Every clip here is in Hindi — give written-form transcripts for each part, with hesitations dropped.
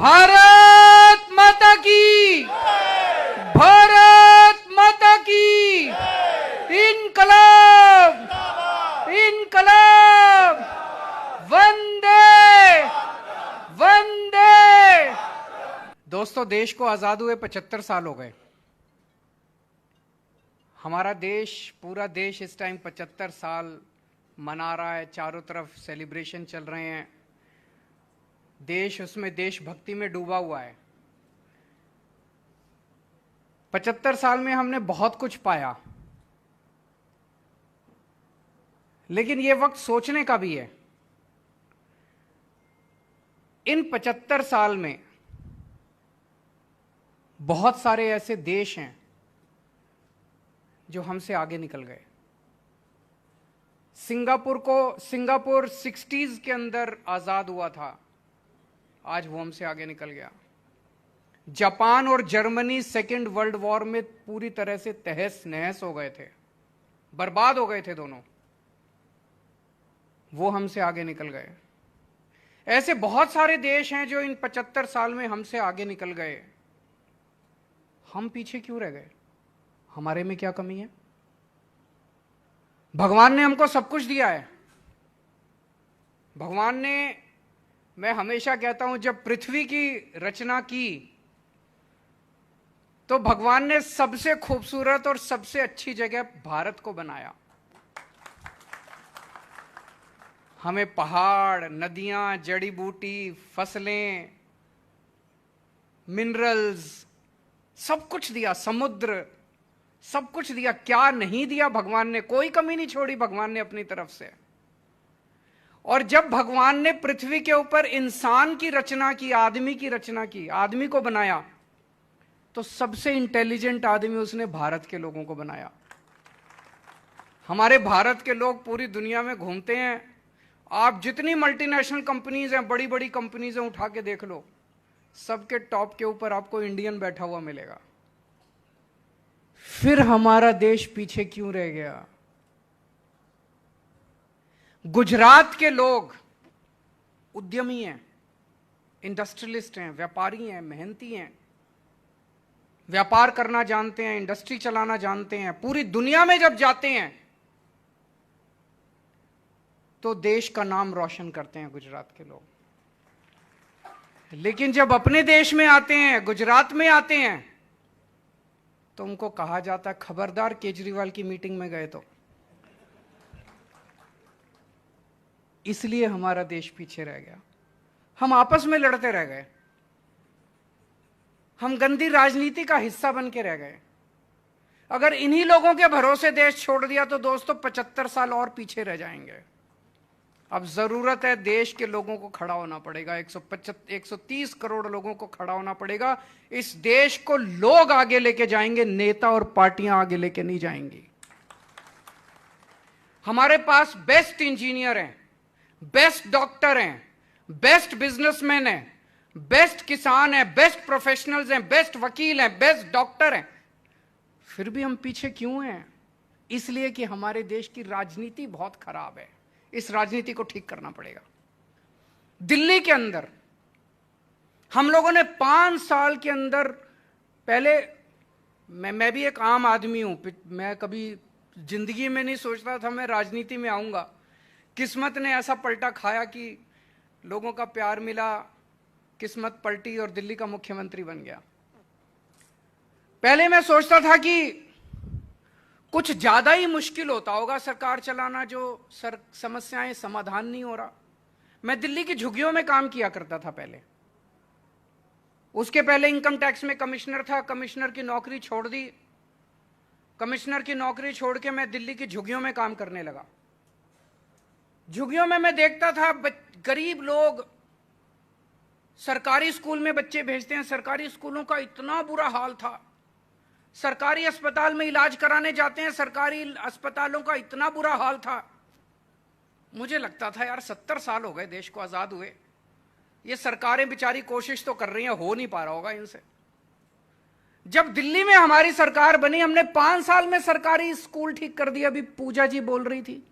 भारत माता की, भारत माता की, इनकलाब, इनकलाब, वंदे वंदे। दोस्तों, देश को आजाद हुए 75 साल हो गए। हमारा देश, पूरा देश इस टाइम 75 साल मना रहा है। चारों तरफ सेलिब्रेशन चल रहे हैं। देश उसमें देशभक्ति में डूबा हुआ है। 75 साल में हमने बहुत कुछ पाया, लेकिन यह वक्त सोचने का भी है। इन 75 साल में बहुत सारे ऐसे देश हैं जो हमसे आगे निकल गए। सिंगापुर 60s के अंदर आजाद हुआ था, आज वो हमसे आगे निकल गया। जापान और जर्मनी सेकेंड वर्ल्ड वॉर में पूरी तरह से तहस नहस हो गए थे, बर्बाद हो गए थे दोनों, वो हमसे आगे निकल गए। ऐसे बहुत सारे देश हैं जो इन 75 साल में हमसे आगे निकल गए। हम पीछे क्यों रह गए? हमारे में क्या कमी है? भगवान ने हमको सब कुछ दिया है। भगवान ने, मैं हमेशा कहता हूं, जब पृथ्वी की रचना की तो भगवान ने सबसे खूबसूरत और सबसे अच्छी जगह भारत को बनाया। हमें पहाड़, नदियां, जड़ी बूटी, फसलें, मिनरल्स, सब कुछ दिया, समुद्र, सब कुछ दिया। क्या नहीं दिया भगवान ने? कोई कमी नहीं छोड़ी भगवान ने अपनी तरफ से। और जब भगवान ने पृथ्वी के ऊपर इंसान की रचना की, आदमी की रचना की, आदमी को बनाया, तो सबसे इंटेलिजेंट आदमी उसने भारत के लोगों को बनाया। हमारे भारत के लोग पूरी दुनिया में घूमते हैं। आप जितनी मल्टीनेशनल कंपनीज हैं, बड़ी बड़ी कंपनीज हैं, उठा के देख लो, सबके टॉप के ऊपर आपको इंडियन बैठा हुआ मिलेगा। फिर हमारा देश पीछे क्यों रह गया? गुजरात के लोग उद्यमी हैं, इंडस्ट्रियलिस्ट हैं, व्यापारी हैं, मेहनती हैं, व्यापार करना जानते हैं, इंडस्ट्री चलाना जानते हैं। पूरी दुनिया में जब जाते हैं तो देश का नाम रोशन करते हैं गुजरात के लोग। लेकिन जब अपने देश में आते हैं, गुजरात में आते हैं, तो उनको कहा जाता, खबरदार केजरीवाल की मीटिंग में गए तो। इसलिए हमारा देश पीछे रह गया। हम आपस में लड़ते रह गए। हम गंदी राजनीति का हिस्सा बन के रह गए। अगर इन्हीं लोगों के भरोसे देश छोड़ दिया तो दोस्तों 75 साल और पीछे रह जाएंगे। अब जरूरत है, देश के लोगों को खड़ा होना पड़ेगा। 130 करोड़ लोगों को खड़ा होना पड़ेगा। इस देश को लोग आगे लेके जाएंगे, नेता और पार्टियां आगे लेके नहीं जाएंगी। हमारे पास बेस्ट इंजीनियर हैं, बेस्ट डॉक्टर हैं, बेस्ट बिजनेसमैन हैं, बेस्ट किसान हैं, बेस्ट प्रोफेशनल्स हैं, बेस्ट वकील हैं, बेस्ट डॉक्टर हैं। फिर भी हम पीछे क्यों हैं? इसलिए कि हमारे देश की राजनीति बहुत खराब है। इस राजनीति को ठीक करना पड़ेगा। दिल्ली के अंदर हम लोगों ने 5 साल के अंदर, पहले मैं भी एक आम आदमी हूं, मैं कभी जिंदगी में नहीं सोचता था मैं राजनीति में आऊंगा। किस्मत ने ऐसा पलटा खाया कि लोगों का प्यार मिला, किस्मत पलटी और दिल्ली का मुख्यमंत्री बन गया। पहले मैं सोचता था कि कुछ ज्यादा ही मुश्किल होता होगा सरकार चलाना, जो समस्याएं समाधान नहीं हो रहा। मैं दिल्ली की झुग्गियों में काम किया करता था पहले। उसके पहले इनकम टैक्स में कमिश्नर था, कमिश्नर की नौकरी छोड़ दी। कमिश्नर की नौकरी छोड़ के मैं दिल्ली की झुग्गियों में काम करने लगा। झुग्गियों में मैं देखता था गरीब लोग सरकारी स्कूल में बच्चे भेजते हैं, सरकारी स्कूलों का इतना बुरा हाल था। सरकारी अस्पताल में इलाज कराने जाते हैं, सरकारी अस्पतालों का इतना बुरा हाल था। मुझे लगता था यार 70 साल हो गए देश को आजाद हुए, ये सरकारें बेचारी कोशिश तो कर रही हैं, हो नहीं पा रहा होगा इनसे। जब दिल्ली में हमारी सरकार बनी, हमने 5 साल में सरकारी स्कूल ठीक कर दिया। अभी पूजा जी बोल रही थी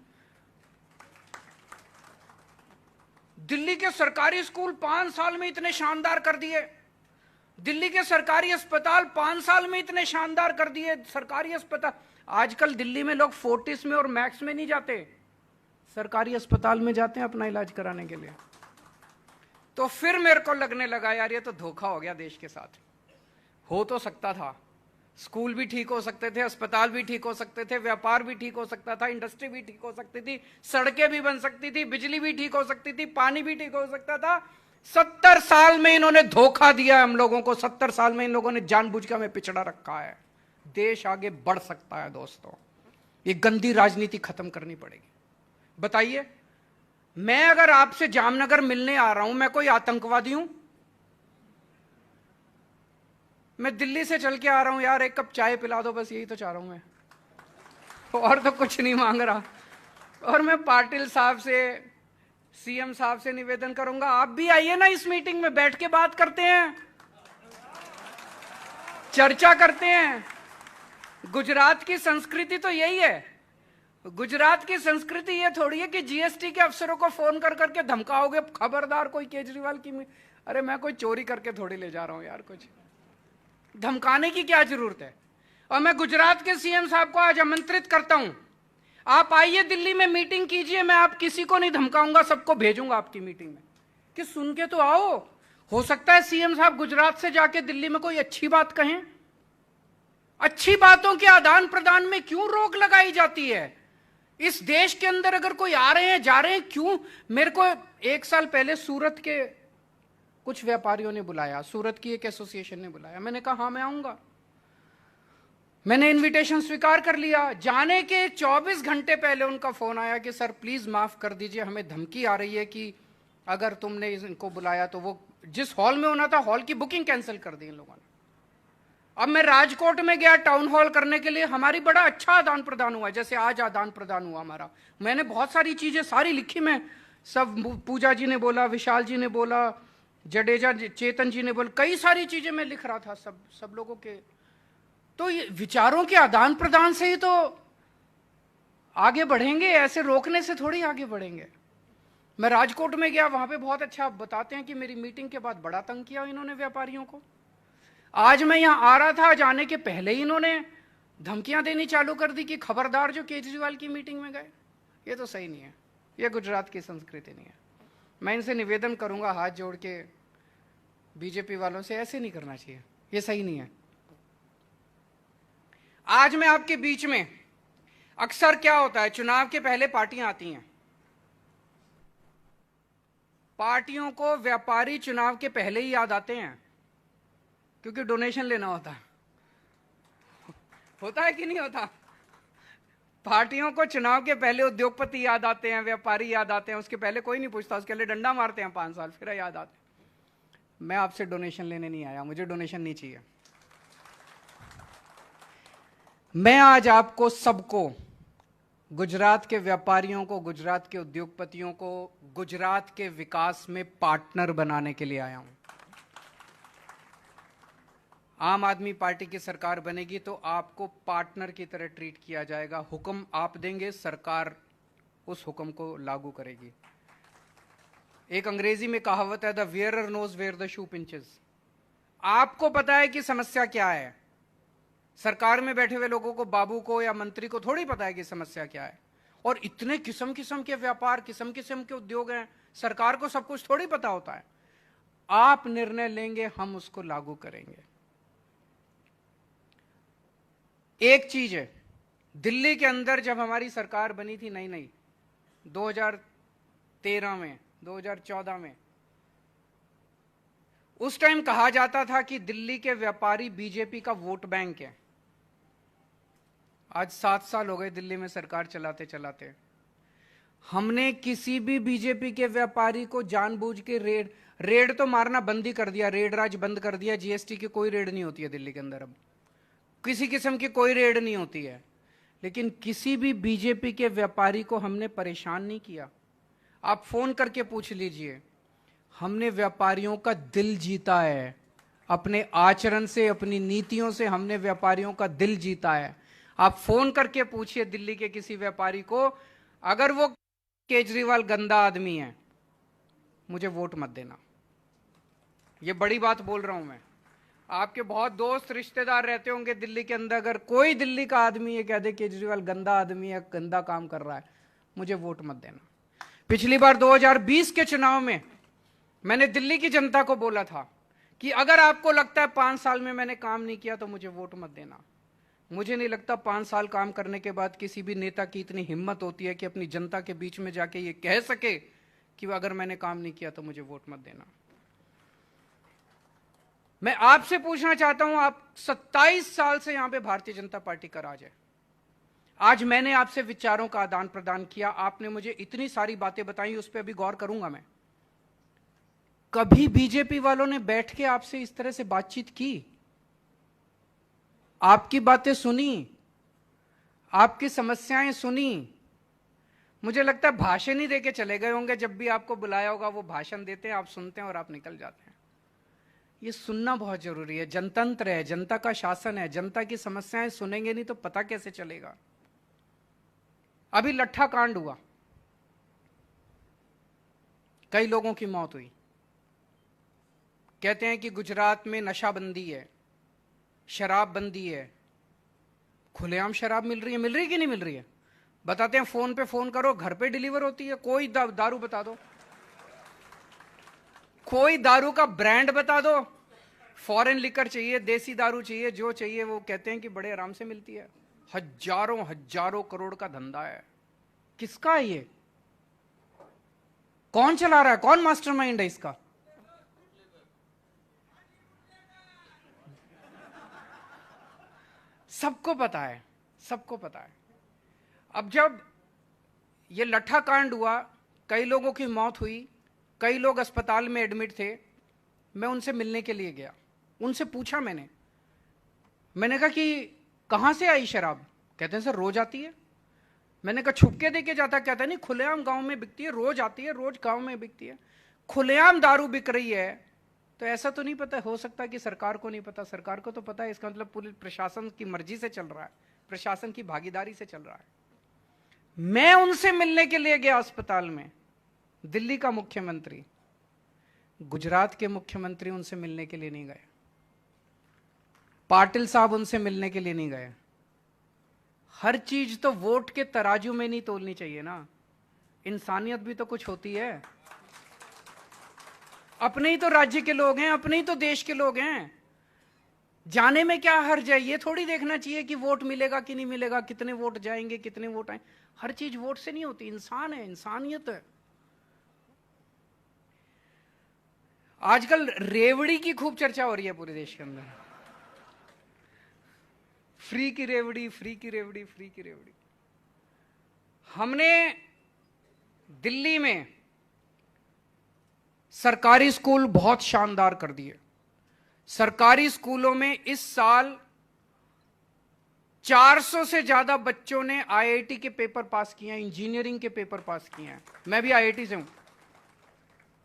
दिल्ली के सरकारी स्कूल 5 साल में इतने शानदार कर दिए, दिल्ली के सरकारी अस्पताल 5 साल में इतने शानदार कर दिए। सरकारी अस्पताल, आजकल दिल्ली में लोग फोर्टिस में और मैक्स में नहीं जाते, सरकारी अस्पताल में जाते हैं अपना इलाज कराने के लिए। तो फिर मेरे को लगने लगा यार ये तो धोखा हो गया देश के साथ। हो तो सकता था, स्कूल भी ठीक हो सकते थे, अस्पताल भी ठीक हो सकते थे, व्यापार भी ठीक हो सकता था, इंडस्ट्री भी ठीक हो सकती थी, सड़कें भी बन सकती थी, बिजली भी ठीक हो सकती थी, पानी भी ठीक हो सकता था। 70 साल में इन्होंने धोखा दिया हम लोगों को, 70 साल में इन लोगों ने जानबूझ के हमें पिछड़ा रखा है। देश आगे बढ़ सकता है दोस्तों, ये गंदी राजनीति खत्म करनी पड़ेगी। बताइए, मैं अगर आपसे जामनगर मिलने आ रहा हूं, मैं कोई आतंकवादी हूं? मैं दिल्ली से चल के आ रहा हूं, यार एक कप चाय पिला दो, बस यही तो चाह रहा हूं मैं, और तो कुछ नहीं मांग रहा। और मैं पाटिल साहब से, सीएम साहब से निवेदन करूंगा, आप भी आइए ना इस मीटिंग में, बैठ के बात करते हैं, चर्चा करते हैं। गुजरात की संस्कृति तो यही है, गुजरात की संस्कृति ये थोड़ी है कि जीएसटी के अफसरों को फोन कर करके धमकाओगे, खबरदार कोई केजरीवाल की। अरे मैं कोई चोरी करके थोड़ी ले जा रहा हूं यार, कुछ धमकाने की क्या जरूरत है। और मैं गुजरात के सीएम साहब को आज आमंत्रित करता हूं, आप आइए दिल्ली में मीटिंग कीजिए, मैं आप किसी को नहीं धमकाऊंगा, सबको भेजूंगा आपकी मीटिंग में, कि सुन के तो आओ। हो सकता है सीएम साहब गुजरात से जाके दिल्ली में कोई अच्छी बात कहें। अच्छी बातों के आदान प्रदान में क्यों रोक लगाई जाती है? इस देश के अंदर अगर कोई आ रहे हैं, जा रहे हैं, क्यों? मेरे को 1 साल पहले सूरत के कुछ व्यापारियों ने बुलाया, सूरत की एक एसोसिएशन ने बुलाया, मैंने कहा हाँ मैं आऊंगा। मैंने इनविटेशन स्वीकार कर लिया। जाने के 24 घंटे पहले उनका फोन आया कि सर प्लीज माफ कर दीजिए, हमें धमकी आ रही है कि अगर तुमने इनको बुलाया तो वो जिस हॉल में होना था, हॉल की बुकिंग कैंसिल कर दी इन लोगों ने। अब मैं राजकोट में गया टाउन हॉल करने के लिए, हमारी बड़ा अच्छा आदान प्रदान हुआ, जैसे आज आदान प्रदान हुआ हमारा। मैंने बहुत सारी चीजें सारी लिखी, मैं सब, पूजा जी ने बोला, विशाल जी ने बोला, जडेजा चेतन जी ने बोला, कई सारी चीजें मैं लिख रहा था सब लोगों के। तो ये विचारों के आदान प्रदान से ही तो आगे बढ़ेंगे, ऐसे रोकने से थोड़ी आगे बढ़ेंगे। मैं राजकोट में गया, वहां पे बहुत अच्छा बताते हैं कि मेरी मीटिंग के बाद बड़ा तंग किया इन्होंने व्यापारियों को। आज मैं यहां आ रहा था, जाने के पहले ही इन्होंने धमकियां देनी चालू कर दी कि खबरदार जो केजरीवाल की मीटिंग में गए। ये तो सही नहीं है, ये गुजरात की संस्कृति नहीं है। मैं इनसे निवेदन करूंगा हाथ जोड़ के, बीजेपी वालों से, ऐसे नहीं करना चाहिए, ये सही नहीं है। आज मैं आपके बीच में, अक्सर क्या होता है, चुनाव के पहले पार्टियां आती हैं, पार्टियों को व्यापारी चुनाव के पहले ही याद आते हैं, क्योंकि डोनेशन लेना होता है कि नहीं होता? पार्टियों को चुनाव के पहले उद्योगपति याद आते हैं, व्यापारी याद आते हैं, उसके पहले कोई नहीं पूछता, उसके लिए डंडा मारते हैं 5 साल, फिर याद आते हैं। मैं आपसे डोनेशन लेने नहीं आया, मुझे डोनेशन नहीं चाहिए। मैं आज आपको सबको, गुजरात के व्यापारियों को, गुजरात के उद्योगपतियों को, गुजरात के विकास में पार्टनर बनाने के लिए आया हूं। आम आदमी पार्टी की सरकार बनेगी तो आपको पार्टनर की तरह ट्रीट किया जाएगा। हुक्म आप देंगे, सरकार उस हुक्म को लागू करेगी। एक अंग्रेजी में कहावत है, the wearer knows where the shoe pinches. आपको पता है कि समस्या क्या है, सरकार में बैठे हुए लोगों को, बाबू को या मंत्री को थोड़ी पता है कि समस्या क्या है। और इतने किस्म किस्म के व्यापार, किस्म किस्म के उद्योग हैं, सरकार को सब कुछ थोड़ी पता होता है। आप निर्णय लेंगे, हम उसको लागू करेंगे। एक चीज है, दिल्ली के अंदर जब हमारी सरकार बनी थी नई 2013 में, 2014 में, उस टाइम कहा जाता था कि दिल्ली के व्यापारी बीजेपी का वोट बैंक है। आज 7 साल हो गए दिल्ली में सरकार चलाते चलाते, हमने किसी भी बीजेपी के व्यापारी को जानबूझ के रेड तो मारना बंद ही कर दिया, रेड राज बंद कर दिया। जीएसटी की कोई रेड नहीं होती है दिल्ली के अंदर, अब किसी किस्म की कोई रेड नहीं होती है। लेकिन किसी भी बीजेपी के व्यापारी को हमने परेशान नहीं किया। आप फोन करके पूछ लीजिए, हमने व्यापारियों का दिल जीता है, अपने आचरण से, अपनी नीतियों से हमने व्यापारियों का दिल जीता है। आप फोन करके पूछिए दिल्ली के किसी व्यापारी को, अगर वो केजरीवाल गंदा आदमी है, मुझे वोट मत देना। ये बड़ी बात बोल रहा हूं मैं। आपके बहुत दोस्त रिश्तेदार रहते होंगे दिल्ली के अंदर, अगर कोई दिल्ली का आदमी ये कह दे केजरीवाल गंदा आदमी है, गंदा काम कर रहा है, मुझे वोट मत देना। पिछली बार 2020 के चुनाव में मैंने दिल्ली की जनता को बोला था कि अगर आपको लगता है 5 साल में मैंने काम नहीं किया तो मुझे वोट मत देना। मुझे नहीं लगता 5 साल काम करने के बाद किसी भी नेता की इतनी हिम्मत होती है कि अपनी जनता के बीच में जाके ये कह सके कि अगर मैंने काम नहीं किया तो मुझे वोट मत देना। मैं आपसे पूछना चाहता हूं, आप 27 साल से यहां पे भारतीय जनता पार्टी का राज है। आज मैंने आपसे विचारों का आदान प्रदान किया, आपने मुझे इतनी सारी बातें बताई, उस पर अभी गौर करूंगा मैं। कभी बीजेपी वालों ने बैठ के आपसे इस तरह से बातचीत की? आपकी बातें सुनी, आपकी समस्याएं सुनी? मुझे लगता है भाषण ही देके चले गए होंगे। जब भी आपको बुलाया होगा वो भाषण देते हैं, आप सुनते हैं और आप निकल जाते हैं। ये सुनना बहुत जरूरी है। जनतंत्र है, जनता का शासन है, जनता की समस्याएं सुनेंगे नहीं तो पता कैसे चलेगा। अभी लट्ठा कांड हुआ, कई लोगों की मौत हुई। कहते हैं कि गुजरात में नशाबंदी है, शराबबंदी है। खुलेआम शराब मिल रही है कि नहीं मिल रही है? बताते हैं, फोन पे फोन करो, घर पे डिलीवर होती है। कोई दारू बता दो, कोई दारू का ब्रांड बता दो। फॉरेन लिकर चाहिए, देसी दारू चाहिए, जो चाहिए वो कहते हैं कि बड़े आराम से मिलती है। हजारों हजारों करोड़ का धंधा है। किसका है ये? कौन चला रहा है? कौन मास्टरमाइंड है इसका? सबको पता है, सबको पता है। अब जब ये लट्ठा कांड हुआ, कई लोगों की मौत हुई, कई लोग अस्पताल में एडमिट थे। मैं उनसे मिलने के लिए गया, उनसे पूछा मैंने कहा कि कहां से आई शराब? कहते हैं सर रोज आती है। मैंने कहा छुपके देके जाता? कहता नहीं, खुलेआम गांव में बिकती है, रोज आती है, रोज गांव में बिकती है। खुलेआम दारू बिक रही है तो ऐसा तो नहीं पता हो सकता कि सरकार को नहीं पता? सरकार को तो पता है। इसका मतलब पुलिस प्रशासन की मर्जी से चल रहा है, प्रशासन की भागीदारी से चल रहा है। मैं उनसे मिलने के लिए गया अस्पताल में, दिल्ली का मुख्यमंत्री, गुजरात के मुख्यमंत्री उनसे मिलने के लिए नहीं गए, पाटिल साहब उनसे मिलने के लिए नहीं गए। हर चीज तो वोट के तराजू में नहीं तोलनी चाहिए ना, इंसानियत भी तो कुछ होती है। अपने ही तो राज्य के लोग हैं, अपने ही तो देश के लोग हैं, जाने में क्या हर्ज है? ये थोड़ी देखना चाहिए कि वोट मिलेगा कि नहीं मिलेगा, कितने वोट जाएंगे, कितने वोट आए। हर चीज वोट से नहीं होती, इंसान है, इंसानियत है। आजकल रेवड़ी की खूब चर्चा हो रही है पूरे देश के अंदर। फ्री की रेवड़ी, फ्री की रेवड़ी, फ्री की रेवड़ी। हमने दिल्ली में सरकारी स्कूल बहुत शानदार कर दिए। सरकारी स्कूलों में इस साल 400 से ज्यादा बच्चों ने आईआईटी के पेपर पास किए हैं, इंजीनियरिंग के पेपर पास किए हैं। मैं भी आईआईटी से हूं।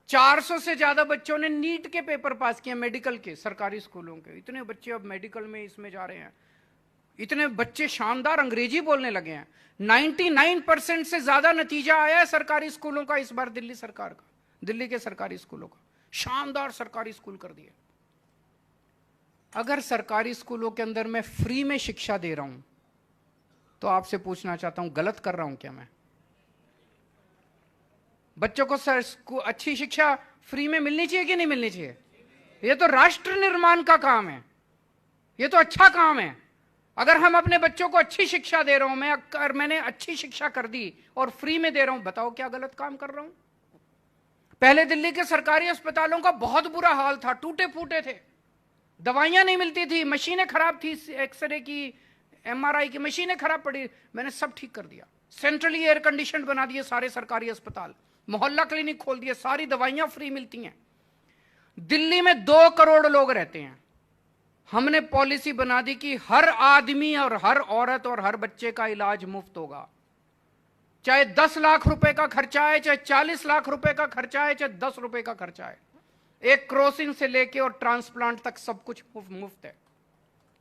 400 से ज्यादा बच्चों ने नीट के पेपर पास किए, मेडिकल के, सरकारी स्कूलों के। इतने बच्चे अब मेडिकल में इसमें जा रहे हैं। इतने बच्चे शानदार अंग्रेजी बोलने लगे हैं। 99% से ज्यादा नतीजा आया है सरकारी स्कूलों का इस बार, दिल्ली सरकार का, दिल्ली के सरकारी स्कूलों का। शानदार सरकारी स्कूल कर दिए। अगर सरकारी स्कूलों के अंदर मैं फ्री में शिक्षा दे रहा हूं तो आपसे पूछना चाहता हूं, गलत कर रहा हूं क्या मैं? बच्चों को अच्छी शिक्षा फ्री में मिलनी चाहिए कि नहीं मिलनी चाहिए? यह तो राष्ट्र निर्माण का काम है, यह तो अच्छा काम है। अगर हम अपने बच्चों को अच्छी शिक्षा दे रहा हूं, अगर मैंने अच्छी शिक्षा कर दी और फ्री में दे रहा हूं, बताओ क्या गलत काम कर रहा हूं? पहले दिल्ली के सरकारी अस्पतालों का बहुत बुरा हाल था, टूटे फूटे थे, दवाइयां नहीं मिलती थी, मशीनें खराब थी, एक्सरे की, एमआरआई की मशीनें खराब पड़ी। मैंने सब ठीक कर दिया, सेंट्रली एयर कंडीशन बना दिए सारे सरकारी अस्पताल, मोहल्ला क्लिनिक खोल दिए, सारी दवाइयां फ्री मिलती हैं। दिल्ली में 2 करोड़ लोग रहते हैं। हमने पॉलिसी बना दी कि हर आदमी और हर औरत और हर बच्चे का इलाज मुफ्त होगा। चाहे 10 लाख रुपए का खर्चा है, चाहे 40 लाख रुपए का खर्चा है, चाहे 10 रुपए का खर्चा है। एक क्रॉसिंग से लेके और ट्रांसप्लांट तक सब कुछ मुफ्त है।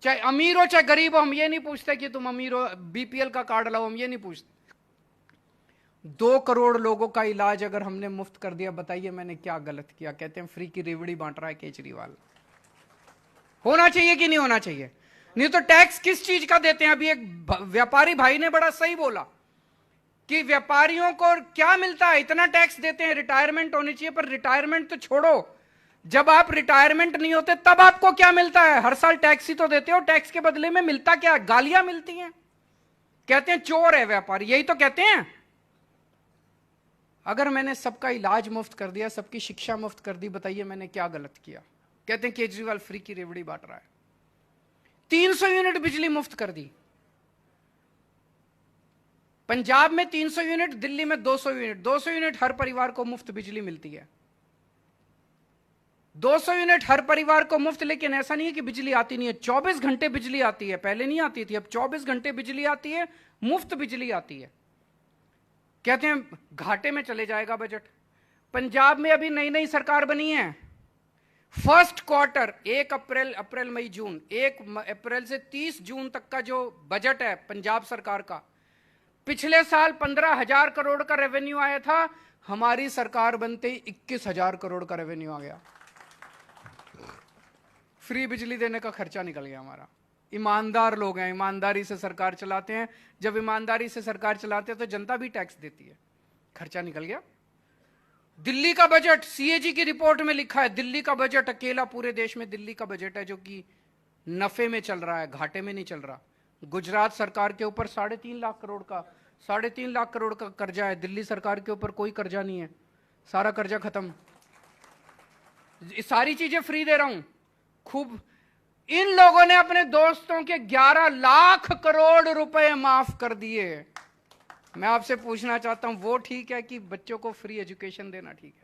चाहे अमीर हो चाहे गरीब हो, हम ये नहीं पूछते कि तुम अमीर हो, बीपीएल का कार्ड लाओ, हम ये नहीं पूछते। 2 करोड़ लोगों का इलाज अगर हमने मुफ्त कर दिया, बताइए मैंने क्या गलत किया? कहते हैं फ्री की रेवड़ी बांट रहा है केजरीवाल। होना चाहिए कि नहीं होना चाहिए? नहीं तो टैक्स किस चीज का देते हैं? अभी एक व्यापारी भाई ने बड़ा सही बोला कि व्यापारियों को क्या मिलता है, इतना टैक्स देते हैं, रिटायरमेंट होनी चाहिए। पर रिटायरमेंट तो छोड़ो, जब आप रिटायरमेंट नहीं होते तब आपको क्या मिलता है? हर साल टैक्स ही तो देते हो, टैक्स के बदले में मिलता क्या? गालियां मिलती हैं, कहते हैं चोर है व्यापारी, यही तो कहते हैं। अगर मैंने सबका इलाज मुफ्त कर दिया, सबकी शिक्षा मुफ्त कर दी, बताइए मैंने क्या गलत किया? कहते हैं केजरीवाल फ्री की रेवड़ी बांट रहा है। 300 यूनिट बिजली मुफ्त कर दी, पंजाब में 300 यूनिट, दिल्ली में 200 यूनिट। 200 यूनिट हर परिवार को मुफ्त बिजली मिलती है, 200 यूनिट हर परिवार को मुफ्त। लेकिन ऐसा नहीं है कि बिजली आती नहीं है, 24 घंटे बिजली आती है। पहले नहीं आती थी, अब 24 घंटे बिजली आती है, मुफ्त बिजली आती है। कहते हैं घाटे में चले जाएगा बजट। पंजाब में अभी नई नई सरकार बनी है, फर्स्ट क्वार्टर 1 अप्रैल मई जून, 1 अप्रैल से 30 जून तक का जो बजट है पंजाब सरकार का, पिछले साल 15,000 करोड़ का रेवेन्यू आया था, हमारी सरकार बनते ही 21,000 करोड़ का रेवेन्यू आ गया। फ्री बिजली देने का खर्चा निकल गया हमारा। ईमानदार लोग हैं, ईमानदारी से सरकार चलाते हैं। जब ईमानदारी से सरकार चलाते हैं तो जनता भी टैक्स देती है, खर्चा निकल गया। दिल्ली का बजट, सीएजी की रिपोर्ट में लिखा है, दिल्ली का बजट अकेला पूरे देश में दिल्ली का बजट है जो कि नफे में चल रहा है, घाटे में नहीं चल रहा। गुजरात सरकार के ऊपर 3.5 लाख करोड़ का कर्जा है, दिल्ली सरकार के ऊपर कोई कर्जा नहीं है, सारा कर्जा खत्म। सारी चीजें फ्री दे रहा हूं खूब। इन लोगों ने अपने दोस्तों के 11 लाख करोड़ रुपए माफ कर दिए। मैं आपसे पूछना चाहता हूं, वो ठीक है कि बच्चों को फ्री एजुकेशन देना ठीक है?